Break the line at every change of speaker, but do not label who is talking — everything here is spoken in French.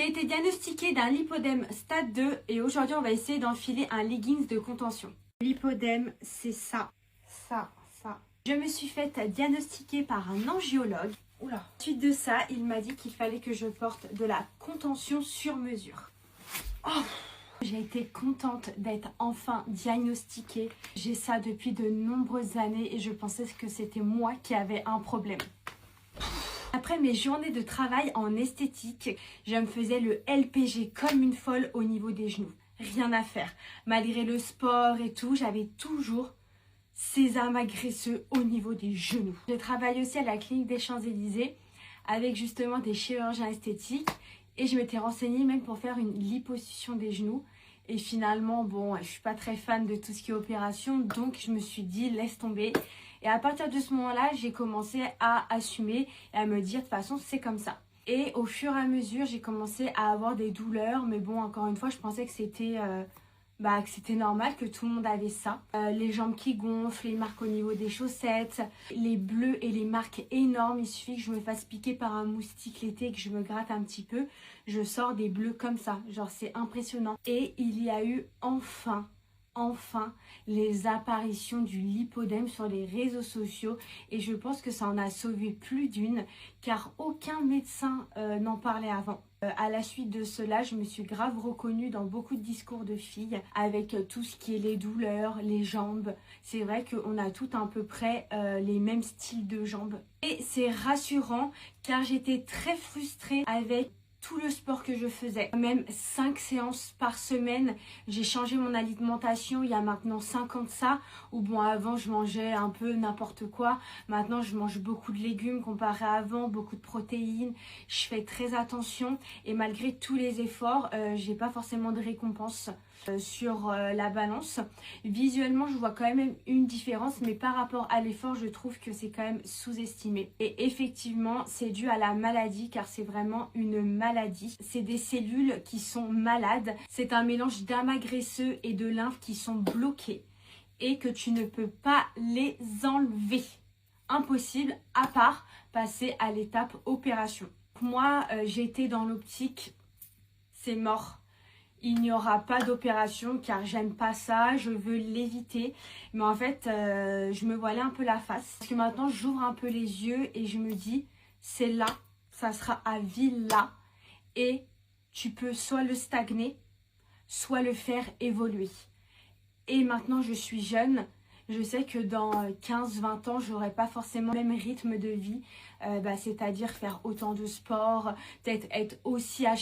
J'ai été diagnostiquée d'un lipodème stade 2 et aujourd'hui on va essayer d'enfiler un leggings de contention. Lipodème, c'est ça. Je me suis faite diagnostiquer par un angiologue. Oula. Suite de ça, il m'a dit qu'il fallait que je porte de la contention sur mesure. Oh, j'ai été contente d'être enfin diagnostiquée. J'ai ça depuis de nombreuses années et je pensais que c'était moi qui avais un problème. Après mes journées de travail en esthétique, je me faisais le LPG comme une folle au niveau des genoux. Rien à faire. Malgré le sport et tout, j'avais toujours ces amas graisseux au niveau des genoux. Je travaille aussi à la clinique des Champs-Élysées avec justement des chirurgiens esthétiques et je m'étais renseignée même pour faire une liposuction des genoux. Et finalement, bon, je suis pas très fan de tout ce qui est opération, donc je me suis dit laisse tomber. Et à partir de ce moment-là, j'ai commencé à assumer et à me dire de toute façon c'est comme ça. Et au fur et à mesure, j'ai commencé à avoir des douleurs, mais bon, encore une fois, je pensais que c'était normal, que tout le monde avait ça. Les jambes qui gonflent, les marques au niveau des chaussettes, les bleus et les marques énormes. Il suffit que je me fasse piquer par un moustique l'été et que je me gratte un petit peu. Je sors des bleus comme ça. Genre, c'est impressionnant. Et il y a eu enfin les apparitions du lipodème sur les réseaux sociaux et je pense que ça en a sauvé plus d'une car aucun médecin n'en parlait avant. À la suite de cela, je me suis grave reconnue dans beaucoup de discours de filles avec tout ce qui est les douleurs, les jambes. C'est vrai qu'on a toutes à peu près les mêmes styles de jambes. Et c'est rassurant car j'étais très frustrée avec tout le sport que je faisais. Même 5 séances par semaine. J'ai changé mon alimentation il y a maintenant 5 ans de ça. Où bon, avant je mangeais un peu n'importe quoi. Maintenant je mange beaucoup de légumes comparé à avant, beaucoup de protéines. Je fais très attention et malgré tous les efforts, j'ai pas forcément de récompense sur la balance. Visuellement je vois quand même une différence, mais par rapport à l'effort je trouve que c'est quand même sous-estimé. Et effectivement c'est dû à la maladie car c'est vraiment une maladie. C'est des cellules qui sont malades. C'est un mélange d'amas graisseux et de lymphe qui sont bloqués et que tu ne peux pas les enlever. Impossible à part passer à l'étape opération. Moi j'ai été dans l'optique c'est mort. Il n'y aura pas d'opération car j'aime pas ça, je veux l'éviter. Mais en fait, je me voilais un peu la face. Parce que maintenant, j'ouvre un peu les yeux et je me dis, c'est là, ça sera à vie là. Et tu peux soit le stagner, soit le faire évoluer. Et maintenant, je suis jeune. Je sais que dans 15-20 ans, j'aurai pas forcément le même rythme de vie. C'est-à-dire faire autant de sport, peut-être être aussi à cheval.